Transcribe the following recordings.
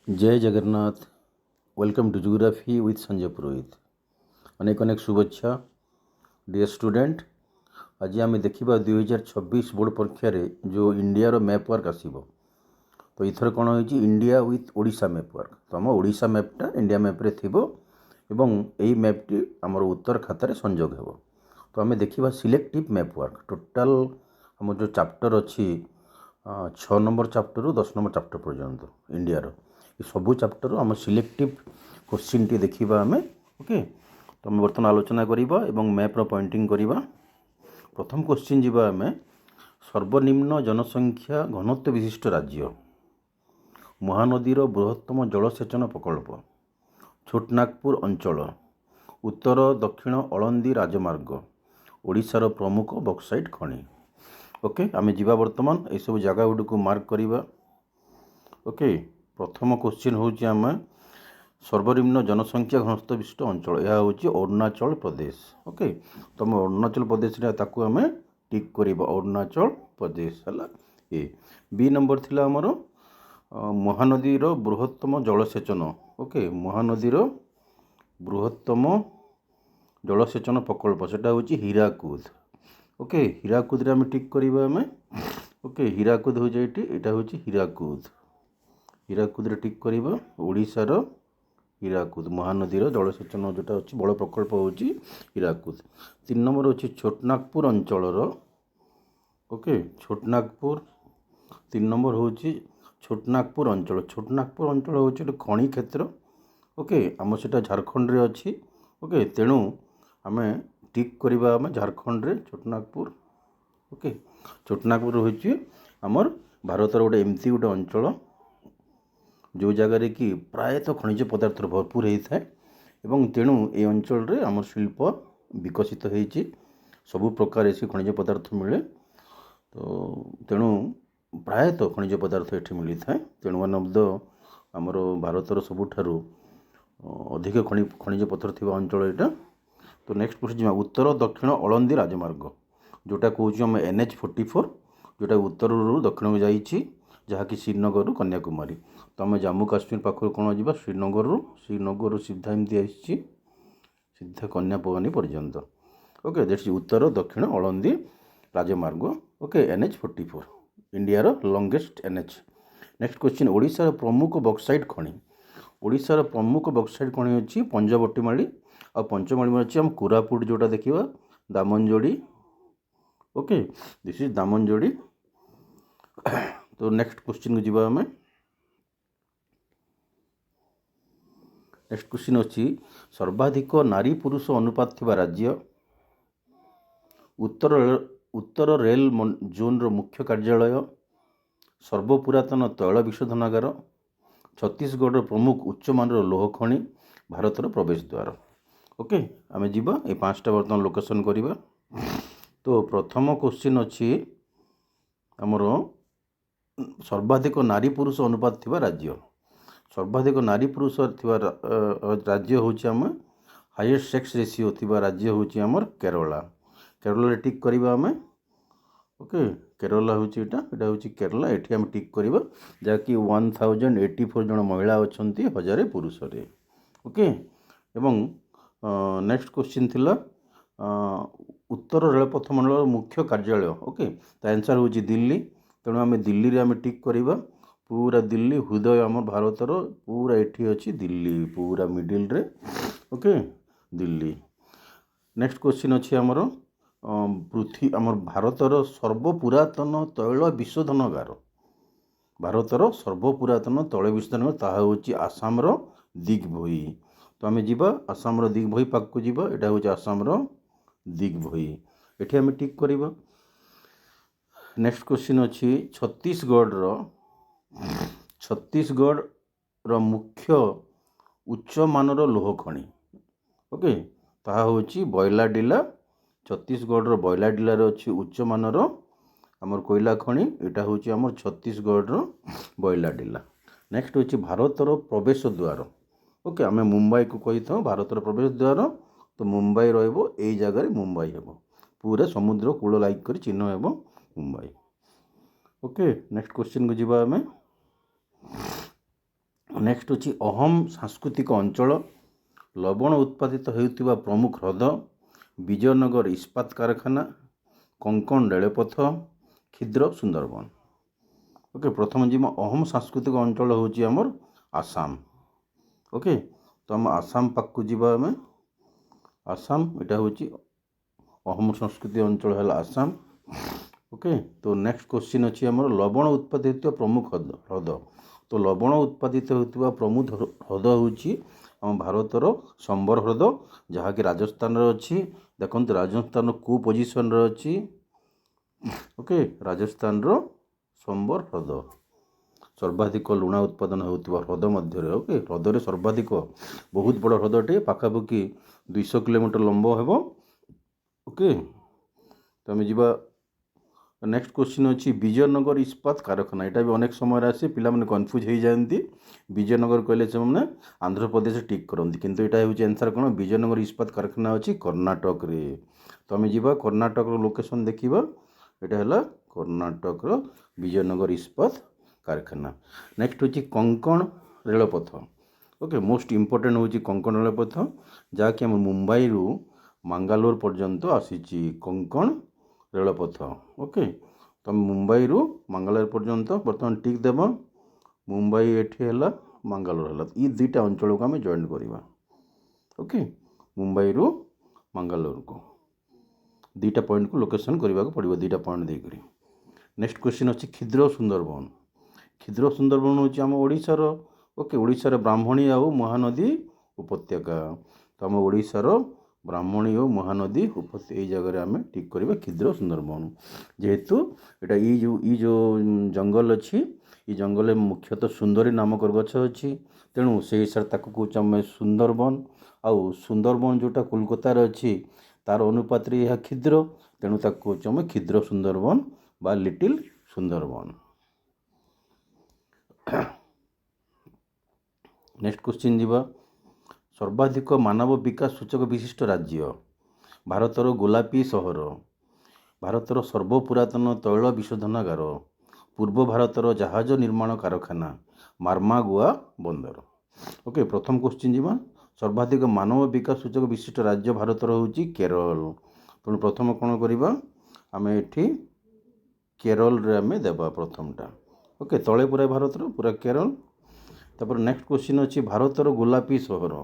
जय Jagannath. Welcome to geography with Sanjay Purohit. अनेक अनेक शुभेच्छा डियर स्टूडेंट। आज आम देखा 2026 बोर्ड परीक्षा जो इंडिया रो मैप वर्क आसब। तो इथर कौन हो India with Odisha map work. तो आम ओडिशा मैपटा इंडिया मैप्रे थी एवं यही मैपटी आम उत्तर खातार संजोग हो। तो आम देखा सिलेक्टिव मैप वर्क टोटाल आम जो चैप्टर अच्छी 6 नंबर चैप्टर रु 10 नंबर चैप्टर पर्यंत इंडिया सबू चैप्टर आम सिलेक्टिव क्वेश्चन टी देखा आम। ओके, तो आम बर्तमान आलोचना करवा एवं मैप्र पॉइंटिंग करवा। प्रथम क्वेश्चन जीवा आम सर्वनिम्न जनसंख्या घनत्व विशिष्ट राज्य, महानदीर बृहत्तम जलसेचन प्रकल्प, छोटनागपुर अंचल, उत्तर दक्षिण अलंदी राजमार्ग, ओडिशार प्रमुख बक्साइट खनि। ओके, आम जीवा बर्तमान ये सब जगह गुड़ी को मार्क करवा। ओके, प्रथम क्वेश्चन हूँ आम सर्वनिम्न जनसंख्या घनत्व विशिष्ट अंचल, यह हूँ अरुणाचल प्रदेश। ओके, तो आम अरुणाचल प्रदेश आम टिक करवा अरुणाचल प्रदेश है ए। बी नंबर थिला आमर महानदीर बृहत्तम जलसेचन। ओके, महानदीर बृहत्तम जलसेचन प्रकल्प सेटा हूँ हीराकुद। ओके, हीराकुद आम टिक करवा आम। ओके, हीराकुद हो जाए यहाँ हूँ हीराकुद। हीराकुद टिक करवा ओडिशार हीराकुद महानदीर जलसेचन जोटा अच्छी बड़ प्रकल्प हूँ हीराकुद। 3 नंबर अच्छी छोटनागपुर अंचल। ओके, छोटनागपुर 3 नंबर हूँ छोटनागपुर अंचल। छोटनागपुर अंचल हूँ खनि क्षेत्र। ओके, आम से झारखंड रे अच्छी। ओके, तेणु आम टिक करवा आम झारखंड रे छोटनागपुर। ओके, छोटनागपुर हूँ आमर भारतर गोटे एमती गोटे अंचल जो जगार कि प्रायतः खनिज पदार्थ भरपूर होता है एवं तेणु ये अंचल रे आम शिल्प विकसित होती सबु प्रकार ऐसी खनिज पदार्थ मिले। तो तेणु प्रायतः खनिज पदार्थ ये मिलता है। तेणु वन ऑफ द आमर भारतर सबुठारु अधिक खनिज पदार्थ थी अंचल यहाँ। तो नेक्स्ट क्वेश्चन उत्तर दक्षिण अलंदी राजमार्ग जोटा कौच आम NH44 जोटा उत्तर रु दक्षिण को जाइए जहाँकि श्रीनगर कन्याकुमारी। तो आम जम्मू काश्मीर पाखर कौन जा श्रीनगर सीधा एमती आसी सीधा कन्याकुमारी पर्यंत। ओके, दैट्स उत्तर दक्षिण अलंदी राजमार्ग। ओके, NH44 इंडियार लंगेस्ट NH। नेक्स्ट क्वेश्चन ओडिशार प्रमुख बक्साइट खनि। ओडिशार प्रमुख बक्साइट खनि अच्छी पंजबटीमाली आ पंचमाली अच्छी आम कोरापुट जोटा देखा Damanjodi. Okay, this is Damanjodi. तो नेक्स्ट क्वेश्चन को जीवा आम। नेक्स्ट क्वेश्चन अच्छी सर्वाधिक नारी पुरुष अनुपात थिबा राज्य, उत्तर रेल जोन रो मुख्य कार्यालय, सर्वपुरातन तैल विशोधनागार, छत्तीसगढ़ प्रमुख उच्च मानर लोह खनि, भारतर प्रवेश द्वार। ओके, आम जीवा ये 5टा बर्तमान लोकेशन करवा। तो प्रथम क्वेश्चन अच्छी आमर सर्वाधिक नारी पुरुष अनुपात थिबा राज्य। सर्वाधिक नारी पुरुष थिबा राज्य हूँ आम हाईएस्ट सेक्स रेशियो थिबा राज्य हूँ आमर केरला। केरला टिक करवा आम। ओके, केरला हूँ यहाँ हूँ केरला। ये आम टिक करवा जहाँकि 1084 जन महिला अच्छा 1000 पुरुष रे। ओके, एवं नेक्स्ट क्वेश्चन थिला उत्तर रेलपथ मंडल मुख्य कार्यालय। ओके, तो आंसर हूँ दिल्ली। तेणु आम दिल्ली रे आम टिक करवा पूरा दिल्ली हृदय आम भारतर पूरा एठी अच्छी दिल्ली पूरा मिडिल रे। ओके, दिल्ली। नेक्स्ट क्वेश्चन अच्छी आमर पृथ्वी आमर भारतर सर्वपुरातन तैल विशोधनागार। भारतर सर्वपुरातन तैल विशोधनागार ताहा होची आसामर दिग्भोई। तो आम जीवा आसामर दिग्भोई पाक को जीवा। एटा होची आसामर दिग्भोई। एठी आम टिक करवा। नेक्स्ट क्वेश्चन अच्छी छत्तीसगढ़ मुख्य उच्च मानर लोह खनि। ओके, ताहा होची बयलाडिला। छत्तीसगढ़ बयलाडिलार अच्छी उच्च मानर आमर कोयला खनि। यहाँ हूँ आमर छत्तीसगढ़ बयलाडिला। नेक्स्ट होची भारतर प्रवेश द्वार। ओके, आम मुंबई को कही था भारतर प्रवेश द्वार। तो मुंबई रही यही जगह मुंबई हे पूरा समुद्र कूल लाइक कर चिन्ह हे मुंबई। ओके, नेक्स्ट क्वेश्चन को जीवा आम। ନେକ୍ସଟ ହେଉଛି ଅହୋମ ସାଂସ୍କୃତିକ ଅଞ୍ଚଳ, ଲବଣ ଉତ୍ପାଦିତ ହେଉଥିବା ପ୍ରମୁଖ ହ୍ରଦ, ବିଜୟନଗର ଇସ୍ପାତ କାରଖାନା, କୋଙ୍କଣ ରେଳପଥ, କ୍ଷୁଦ୍ର ସୁନ୍ଦରବନ। ଓକେ, ପ୍ରଥମେ ଯିବା ଅହୋମ ସାଂସ୍କୃତିକ ଅଞ୍ଚଳ ହେଉଛି ଆମର ଆସାମ। ଓକେ, ତ ଆମ ଆସାମ ପାଖକୁ ଯିବା ଆମେ। ଆସାମ ଏଇଟା ହେଉଛି ଅହୋମ ସଂସ୍କୃତି ଅଞ୍ଚଳ ହେଲା ଆସାମ। ଓକେ, ତ ନେକ୍ସଟ କ୍ୱେଶ୍ଚିନ୍ ଅଛି ଆମର ଲବଣ ଉତ୍ପାଦିତ ହେଉଥିବା ପ୍ରମୁଖ ହ୍ରଦ। ତ ଲବଣ ଉତ୍ପାଦିତ ହେଉଥିବା ପ୍ରମୁଖ ହ୍ରଦ ହେଉଛି ଆମ ଭାରତର ସମ୍ବର ହ୍ରଦ, ଯାହାକି ରାଜସ୍ଥାନରେ ଅଛି। ଦେଖନ୍ତୁ ରାଜସ୍ଥାନର କେଉଁ ପୋଜିସନରେ ଅଛି? ଓକେ, ରାଜସ୍ଥାନର ସମ୍ବର ହ୍ରଦ ସର୍ବାଧିକ ଲୁଣ ଉତ୍ପାଦନ ହେଉଥିବା ହ୍ରଦ ମଧ୍ୟରେ। ଓକେ, ହ୍ରଦରେ ସର୍ବାଧିକ ବହୁତ ବଡ଼ ହ୍ରଦଟେ, ପାଖାପାଖି 200 କିଲୋମିଟର ଲମ୍ବ ହେବ। ଓକେ, ତ ଆମେ ଯିବା। ନେକ୍ସଟ କ୍ୱେଶ୍ଚିନ୍ ଅଛି ବିଜୟନଗର ଇସ୍ପାତ କାରଖାନା। ଏଇଟା ବି ଅନେକ ସମୟରେ ଆସେ, ପିଲାମାନେ କନଫ୍ୟୁଜ୍ ହେଇଯାଆନ୍ତି। ବିଜୟନଗର କହିଲେ ସେମାନେ ଆନ୍ଧ୍ରପ୍ରଦେଶ ଟିକ୍ କରନ୍ତି, କିନ୍ତୁ ଏଇଟା ହେଉଛି ଆନ୍ସର୍ କ'ଣ? ବିଜୟନଗର ଇସ୍ପାତ କାରଖାନା ଅଛି କର୍ଣ୍ଣାଟକରେ। ତ ଆମେ ଯିବା କର୍ଣ୍ଣାଟକର ଲୋକେସନ୍ ଦେଖିବା। ଏଇଟା ହେଲା କର୍ଣ୍ଣାଟକର ବିଜୟନଗର ଇସ୍ପାତ କାରଖାନା। ନେକ୍ସଟ ହେଉଛି କୋଙ୍କଣ ରେଳପଥ। ଓକେ, ମୋଷ୍ଟ ଇମ୍ପୋର୍ଟାଣ୍ଟ ହେଉଛି କୋଙ୍କଣ ରେଳପଥ, ଯାହାକି ଆମ ମୁମ୍ବାଇରୁ ମାଙ୍ଗାଲୋର ପର୍ଯ୍ୟନ୍ତ ଆସିଛି କୋଙ୍କଣ ରେଳପଥ। ଓକେ, ତ ମୁମ୍ବାଇରୁ ମାଙ୍ଗାଲୋର ପର୍ଯ୍ୟନ୍ତ ବର୍ତ୍ତମାନ ଟିକ୍ ଦେବ। ମୁମ୍ବାଇ ଏଠି ହେଲା, ମାଙ୍ଗାଲୋର ହେଲା, ଏ ଦୁଇଟା ଅଞ୍ଚଳକୁ ଆମେ ଜଏନ୍ କରିବା। ଓକେ, ମୁମ୍ବାଇରୁ ମାଙ୍ଗାଲୋରକୁ ଦୁଇଟା ପଏଣ୍ଟକୁ ଲୋକେସନ୍ କରିବାକୁ ପଡ଼ିବ, ଦୁଇଟା ପଏଣ୍ଟ ଦେଇକରି। ନେକ୍ସଟ କ୍ୱେଶ୍ଚିନ୍ ଅଛି କ୍ଷୁଦ୍ର ସୁନ୍ଦରବନ। କ୍ଷୁଦ୍ର ସୁନ୍ଦରବନ ହେଉଛି ଆମ ଓଡ଼ିଶାର। ଓକେ, ଓଡ଼ିଶାର ବ୍ରାହ୍ମଣୀ ଆଉ ମହାନଦୀ ଉପତ୍ୟକା। ତ ଆମ ଓଡ଼ିଶାର ବ୍ରାହ୍ମଣୀ ଓ ମହାନଦୀ ଏଇ ଜାଗାରେ ଆମେ ଠିକ୍ କରିବା କ୍ଷୁଦ୍ର ସୁନ୍ଦରବନ। ଯେହେତୁ ଏଇଟା ଏଇ ଯେଉଁ ଜଙ୍ଗଲ ଅଛି, ଏଇ ଜଙ୍ଗଲରେ ମୁଖ୍ୟତଃ ସୁନ୍ଦରୀ ନାମକ ଗଛ ଅଛି, ତେଣୁ ସେଇ ହିସାବରେ ତାକୁ କହୁଛୁ ଆମେ ସୁନ୍ଦରବନ। ଆଉ ସୁନ୍ଦରବନ ଯେଉଁଟା କୋଲକାତାରେ ଅଛି, ତାର ଅନୁପାତରେ ଏହା କ୍ଷୁଦ୍ର, ତେଣୁ ତାକୁ କହୁଛୁ ଆମେ କ୍ଷୁଦ୍ର ସୁନ୍ଦରବନ ବା ଲିଟିଲ୍ ସୁନ୍ଦରବନ। ନେକ୍ସଟ କ୍ୱେଶ୍ଚିନ୍ ଯିବା। ସର୍ବାଧିକ ମାନବ ବିକାଶ ସୂଚକ ବିଶିଷ୍ଟ ରାଜ୍ୟ। ଭାରତର ଗୋଲାପୀ ସହର, ଭାରତର ସର୍ବପୁରାତନ ତୈଳ ବିଶୋଧନାଗାର, ପୂର୍ବ ଭାରତର ଜାହାଜ ନିର୍ମାଣ କାରଖାନା, ମାର୍ମାଗୁଆ ବନ୍ଦର। ଓକେ, ପ୍ରଥମ କ୍ୱେଶ୍ଚିନ୍ ଯିବା। ସର୍ବାଧିକ ମାନବ ବିକାଶ ସୂଚକ ବିଶିଷ୍ଟ ରାଜ୍ୟ ଭାରତର ହେଉଛି କେରଳ। ତେଣୁ ପ୍ରଥମ କ'ଣ କରିବା? ଆମେ ଏଠି କେରଳରେ ଆମେ ଦେବା ପ୍ରଥମଟା। ଓକେ, ତଳେ ପୁରା ଭାରତର ପୁରା କେରଳ। ତାପରେ ନେକ୍ସଟ କ୍ୱେଶ୍ଚିନ୍ ଅଛି ଭାରତର ଗୋଲାପୀ ସହର।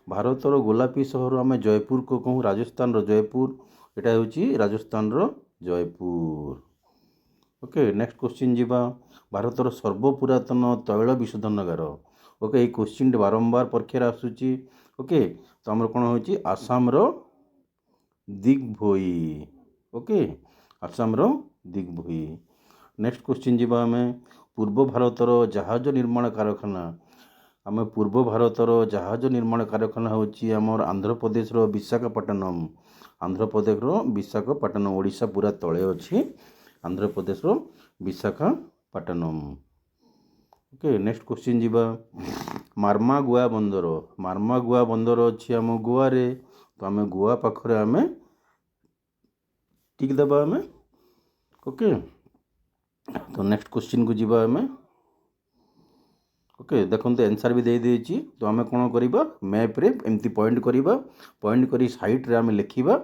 ଭାରତର ଗୋଲାପୀ ସହର ଆମେ ଜୟପୁରକୁ କହୁ, ରାଜସ୍ଥାନର ଜୟପୁର। ଏଇଟା ହେଉଛି ରାଜସ୍ଥାନର ଜୟପୁର। ଓକେ, ନେକ୍ସଟ କ୍ୱେଶ୍ଚିନ୍ ଯିବା। ଭାରତର ସର୍ବପୁରାତନ ତୈଳ ବିଶୋଧନାଗାର। ଓକେ, ଏଇ କ୍ୱେଶ୍ଚିନ୍ଟି ବାରମ୍ବାର ପରୀକ୍ଷାରେ ଆସୁଛି। ଓକେ, ତ ଆମର କ'ଣ ହେଉଛି? ଆସାମର ଦିଗ୍ଭୋଇ। ଓକେ, ଆସାମର ଦିଗ୍ଭୋଇ। ନେକ୍ସଟ କ୍ୱେଶ୍ଚିନ୍ ଯିବା ଆମେ ପୂର୍ବ ଭାରତର ଜାହାଜ ନିର୍ମାଣ କାରଖାନା। ଆମେ ପୂର୍ବ ଭାରତର ଜାହାଜ ନିର୍ମାଣ କାରଖାନା ହେଉଛି ଆମର ଆନ୍ଧ୍ରପ୍ରଦେଶର ବିଶାଖାପଟ୍ଟନମ। ଆନ୍ଧ୍ରପ୍ରଦେଶର ବିଶାଖାପଟ୍ଟନମ, ଓଡ଼ିଶା ପୁରା ତଳେ ଅଛି ଆନ୍ଧ୍ରପ୍ରଦେଶର ବିଶାଖାପଟ୍ଟନମ। ଓକେ, ନେକ୍ସଟ କ୍ୱେଶ୍ଚିନ୍ ଯିବା। ମାର୍ମାଗୁଆ ବନ୍ଦର। ମାର୍ମାଗୁଆ ବନ୍ଦର ଅଛି ଆମ ଗୋଆରେ, ତ ଆମେ ଗୋଆ ପାଖରେ ଆମେ ଟିକ୍ ଦେବା ଆମେ। ଓକେ, ତ ନେକ୍ସଟ କ୍ୱେଶ୍ଚିନ୍କୁ ଯିବା ଆମେ। ଓକେ, ଦେଖନ୍ତୁ ଆନ୍ସର୍ ବି ଦେଇଦେଇଛି। ତ ଆମେ କ'ଣ କରିବା? ମ୍ୟାପ୍ରେ ଏମିତି ପଏଣ୍ଟ କରିବା, ପଏଣ୍ଟ କରି ସାଇଡ଼୍ରେ ଆମେ ଲେଖିବା,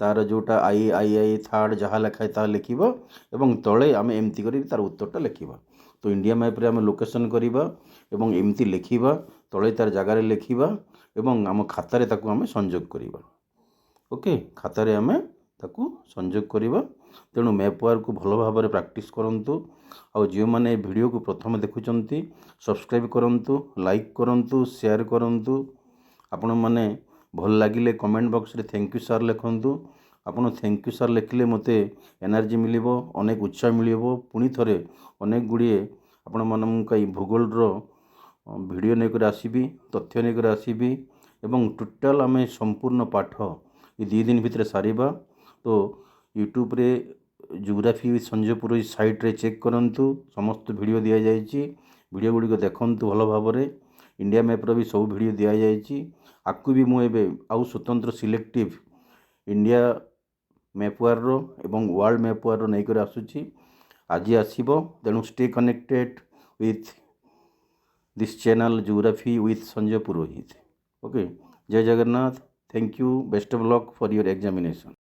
ତା'ର ଯେଉଁଟା ଆଇ ଥାର୍ଡ଼ ଯାହା ଲେଖାଏ ତାହା ଲେଖିବା, ଏବଂ ତଳେ ଆମେ ଏମିତି କରି ତା'ର ଉତ୍ତରଟା ଲେଖିବା। ତ ଇଣ୍ଡିଆ ମ୍ୟାପ୍ରେ ଆମେ ଲୋକେସନ୍ କରିବା ଏବଂ ଏମିତି ଲେଖିବା, ତଳେ ତା'ର ଜାଗାରେ ଲେଖିବା ଏବଂ ଆମ ଖାତାରେ ତାକୁ ଆମେ ସଂଯୋଗ କରିବା। ଓକେ, ଖାତାରେ ଆମେ ତାକୁ ସଂଯୋଗ କରିବା। ତେଣୁ ମ୍ୟାପ୍ ୱାର୍କକୁ ଭଲ ଭାବରେ ପ୍ରାକ୍ଟିସ୍ କରନ୍ତୁ। ଆଉ ଯେଉଁମାନେ ଏ ଭିଡ଼ିଓକୁ ପ୍ରଥମେ ଦେଖୁଛନ୍ତି, ସବସ୍କ୍ରାଇବ୍ କରନ୍ତୁ, ଲାଇକ୍ କରନ୍ତୁ, ସେୟାର କରନ୍ତୁ। ଆପଣମାନେ ଭଲ ଲାଗିଲେ କମେଣ୍ଟ ବକ୍ସରେ ଥ୍ୟାଙ୍କ ୟୁ ସାର୍ ଲେଖନ୍ତୁ। ଆପଣ ଥ୍ୟାଙ୍କ ୟୁ ସାର୍ ଲେଖିଲେ ମୋତେ ଏନର୍ଜି ମିଳିବ, ଅନେକ ଉତ୍ସାହ ମିଳିବ। ପୁଣି ଥରେ ଅନେକ ଗୁଡ଼ିଏ ଆପଣମାନଙ୍କ ଏଇ ଭୂଗୋଳର ଭିଡ଼ିଓ ନେଇକରି ଆସିବି, ତଥ୍ୟ ନେଇକରି ଆସିବି ଏବଂ ଟୋଟାଲ୍ ଆମେ ସମ୍ପୂର୍ଣ୍ଣ ପାଠ ଏ 2 ଦିନ ଭିତରେ ସାରିବା। ତ ୟୁଟ୍ୟୁବରେ ଜିଓଗ୍ରାଫି ୱିଥ୍ ସଞ୍ଜୟ ପୁରୋହିତ ସାଇଟ୍ରେ ଚେକ୍ କରନ୍ତୁ, ସମସ୍ତ ଭିଡ଼ିଓ ଦିଆଯାଇଛି। ଭିଡ଼ିଓ ଗୁଡ଼ିକ ଦେଖନ୍ତୁ ଭଲ ଭାବରେ। ଇଣ୍ଡିଆ ମ୍ୟାପ୍ର ବି ସବୁ ଭିଡ଼ିଓ ଦିଆଯାଇଛି। ଆକୁ ବି ମୁଁ ଏବେ ଆଉ ସ୍ୱତନ୍ତ୍ର ସିଲେକ୍ଟିଭ୍ ଇଣ୍ଡିଆ ମ୍ୟାପ୍ ୱାର୍ର ଏବଂ ୱାର୍ଲଡ଼ ମ୍ୟାପ୍ ୱାର୍ର ନେଇକରି ଆସୁଛି। ଆଜି ଆସିବ, ତେଣୁ stay connected with this channel Geography with Sanjay Purohit. Okay, Jai Jagannath. Thank you. Best of luck for your examination.